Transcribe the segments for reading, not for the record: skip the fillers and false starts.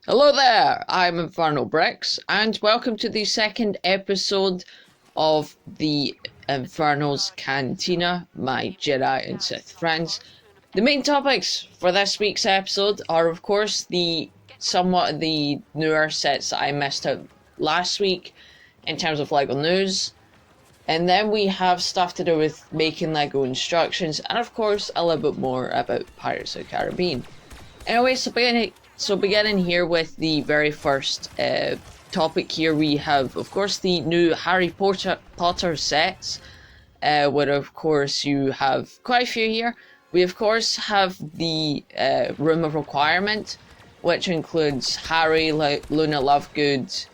Hello there, I'm Infernal Bricks, and welcome to the second episode of the Infernal's Cantina, my Jedi and Sith friends. The main topics for this week's episode are, of course, the newer sets that I missed out last week in terms of LEGO news, and then we have stuff to do with making LEGO instructions, and of course, a little bit more about Pirates of the Caribbean. Anyway, so beginning here with the very first topic here, we have, of course, the new Harry Potter sets, where, of course, you have quite a few here. We, of course, have the Room of Requirement, which includes Harry, Luna Lovegood,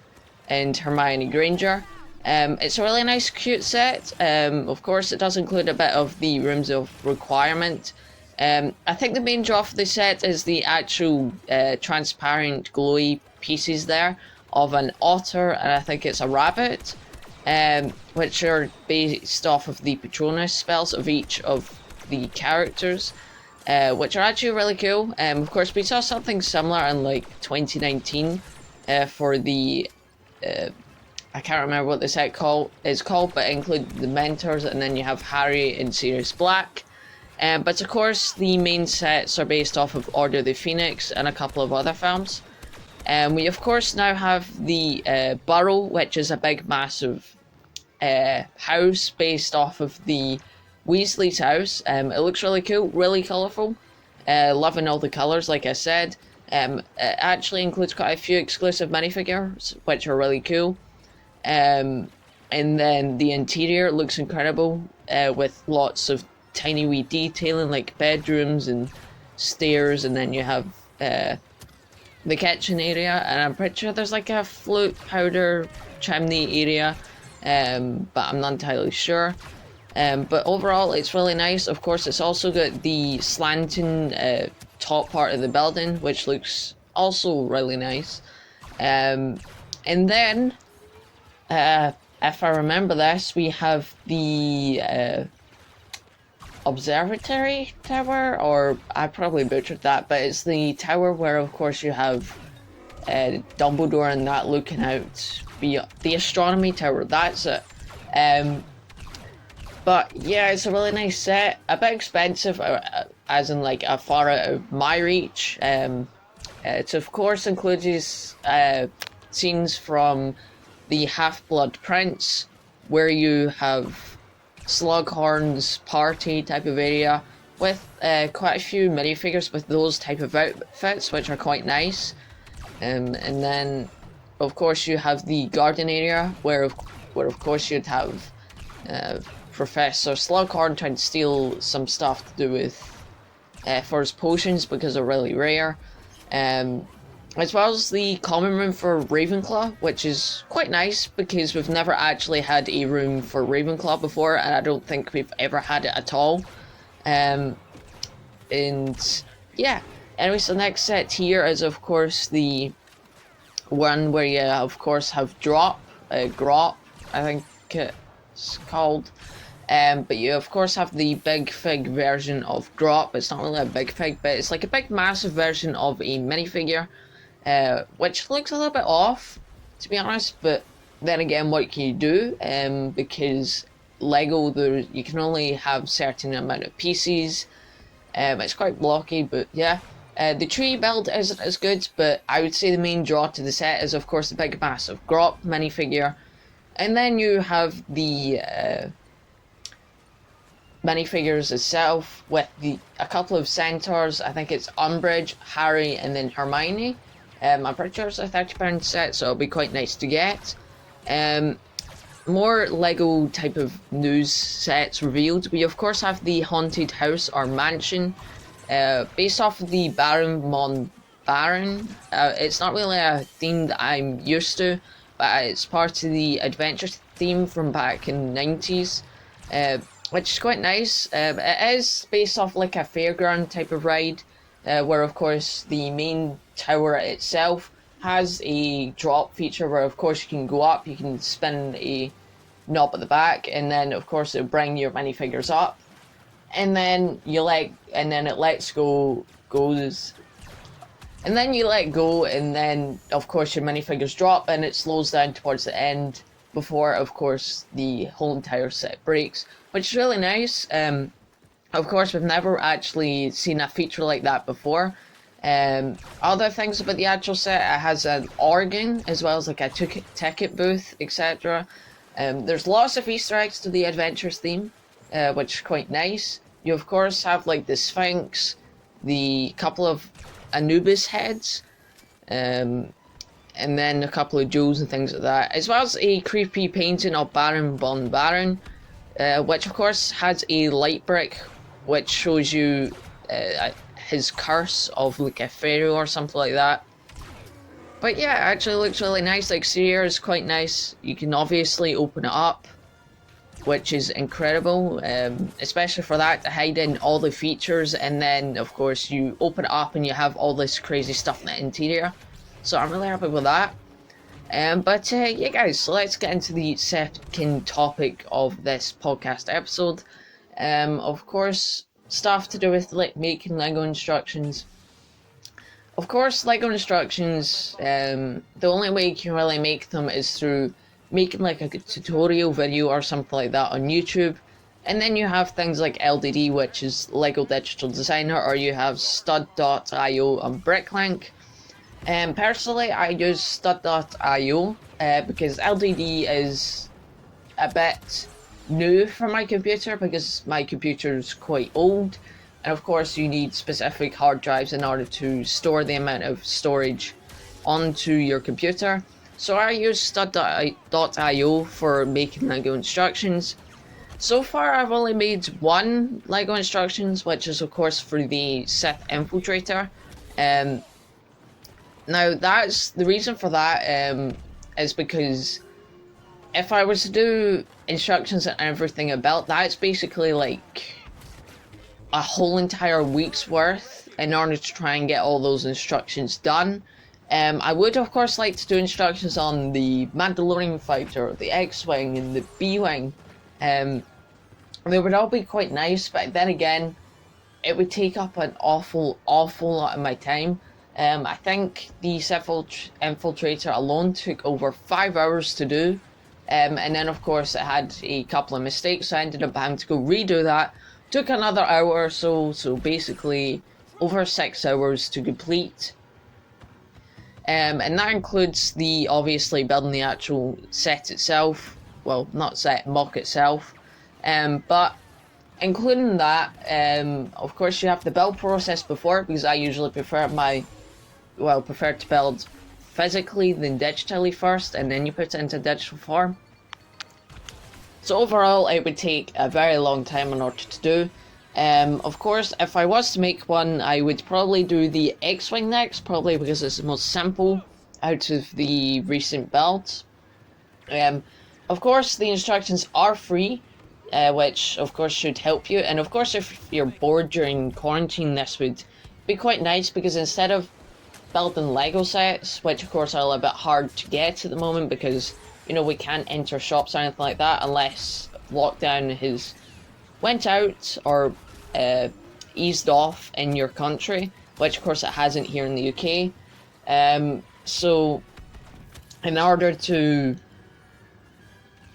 and Hermione Granger. It's a really nice, cute set. Of course, it does include a bit of the Rooms of Requirement. I think the main draw for the set is the actual transparent glowy pieces there of an otter, and I think it's a rabbit, which are based off of the Patronus spells of each of the characters, which are actually really cool. Of course, we saw something similar in like 2019 for the I can't remember what the set is called, but it includes the mentors, and then you have Harry and Sirius Black. But of course, the main sets are based off of Order of the Phoenix and a couple of other films. We of course now have the Burrow, which is a big, massive house based off of the Weasley's house. It looks really cool, really colourful. Loving all the colours, like I said. It actually includes quite a few exclusive minifigures, which are really cool. And then the interior looks incredible, with lots of tiny wee detailing like bedrooms and stairs, and then you have the kitchen area, and I'm pretty sure there's like a float powder chimney area, but I'm not entirely sure. But overall it's really nice. Of course, it's also got the slanting top part of the building, which looks also really nice. And then if I remember this, we have the observatory tower, or I probably butchered that, but it's the tower where of course you have Dumbledore and that looking out the astronomy tower, that's it. But yeah, it's a really nice set, a bit expensive, as in like far out of my reach. It of course includes scenes from the Half-Blood Prince, where you have Slughorn's party type of area with quite a few minifigures with those type of outfits, which are quite nice. And then of course you have the garden area where of course you'd have Professor Slughorn trying to steal some stuff to do with for his potions, because they're really rare. As well as the common room for Ravenclaw, which is quite nice because we've never actually had a room for Ravenclaw before, and I don't think we've ever had it at all. And yeah, anyway, so the next set here is of course the one where you of course have Grop, I think it's called. But you of course have the big fig version of Grop. It's not really a big fig, but it's like a big massive version of a minifigure. Which looks a little bit off, to be honest, but then again, what can you do? Because Lego, you can only have certain amount of pieces. It's quite blocky, but yeah. The tree build isn't as good, but I would say the main draw to the set is of course the big massive Grop minifigure. And then you have the minifigures itself with a couple of centaurs. I think it's Umbridge, Harry, and then Hermione. I'm pretty sure it's a £30 set, so it'll be quite nice to get. More Lego type of news sets revealed. We of course have the haunted house or mansion, based off of the Baron Mon Baron. It's not really a theme that I'm used to, but it's part of the adventure theme from back in the 90s, which is quite nice. It is based off like a fairground type of ride, where of course the main tower itself has a drop feature where of course you can go up, you can spin a knob at the back, and then of course it'll bring your minifigures up, and then it lets goes And then you let go, and then of course your minifigures drop, and it slows down towards the end before, of course, the whole entire set breaks, which is really nice. Of course, we've never actually seen a feature like that before. Other things about the actual set, it has an organ as well as like a ticket booth, etc. There's lots of Easter eggs to the Adventures theme, which is quite nice. You of course have like the Sphinx, the couple of Anubis heads, and then a couple of jewels and things like that, as well as a creepy painting of Baron von Baron, which of course has a light brick, which shows you his curse of like a pharaoh or something like that. But yeah, it actually looks really nice. The exterior is quite nice. You can obviously open it up, which is incredible, especially for that to hide in all the features, and then of course you open it up and you have all this crazy stuff in the interior. So I'm really happy with that. But yeah guys, so let's get into the second topic of this podcast episode. Of course, stuff to do with like making Lego instructions. Of course, Lego instructions, the only way you can really make them is through making like a tutorial video or something like that on YouTube. And then you have things like LDD, which is Lego Digital Designer, or you have stud.io and Bricklink. Personally, I use stud.io because LDD is a bit new for my computer, because my computer is quite old, and of course you need specific hard drives in order to store the amount of storage onto your computer. So I use stud.io for making Lego instructions. So far I've only made one Lego instructions, which is of course for the Sith Infiltrator. Now that's the reason for that is because if I was to do instructions and everything about that, it's basically like a whole entire week's worth in order to try and get all those instructions done. I would of course like to do instructions on the Mandalorian fighter, the X-Wing and the B-Wing. They would all be quite nice, but then again, it would take up an awful lot of my time. I think the Sith Infiltrator alone took over 5 hours to do. And then of course it had a couple of mistakes, so I ended up having to go redo that. Took another hour or so basically over 6 hours to complete. And that includes the obviously building the actual set itself. Well, not set, mock itself. But including that, of course you have the build process before, because I usually prefer to build physically than digitally first, and then you put it into digital form. So overall it would take a very long time in order to do. Of course, if I was to make one, I would probably do the X-Wing next, probably because it's the most simple out of the recent builds. Of course the instructions are free, which of course should help you, and of course if you're bored during quarantine, this would be quite nice, because instead of building Lego sets, which of course are a little bit hard to get at the moment because, you know, we can't enter shops or anything like that unless lockdown has went out or eased off in your country, which of course it hasn't here in the UK. So in order to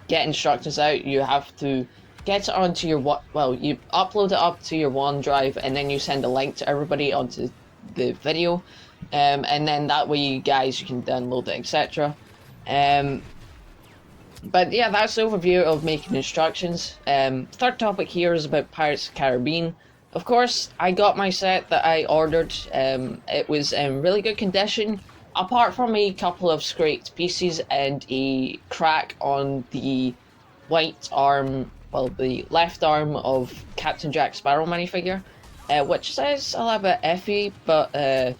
get instructions out, you have to get it onto your you upload it up to your OneDrive, and then you send a link to everybody onto the video. And then that way you can download it, etc. But yeah, that's the overview of making instructions. Third topic here is about Pirates of the Caribbean. Of course, I got my set that I ordered. It was in really good condition, apart from a couple of scraped pieces and a crack on the white arm, the left arm of Captain Jack Sparrow minifigure, which is a little bit iffy, but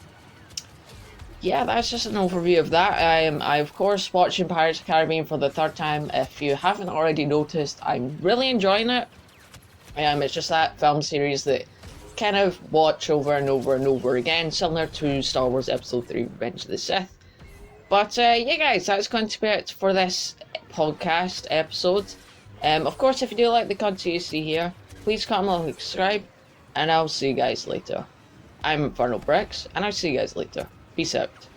yeah, that's just an overview of that. I of course watching Pirates of the Caribbean for the third time. If you haven't already noticed, I'm really enjoying it. It's just that film series that kind of watch over and over and over again, similar to Star Wars Episode 3 Revenge of the Sith. But yeah guys, that's going to be it for this podcast episode. Of course, if you do like the content you see here, please comment, like, subscribe, and I'll see you guys later. I'm Infernal Bricks, and I'll see you guys later. Peace out.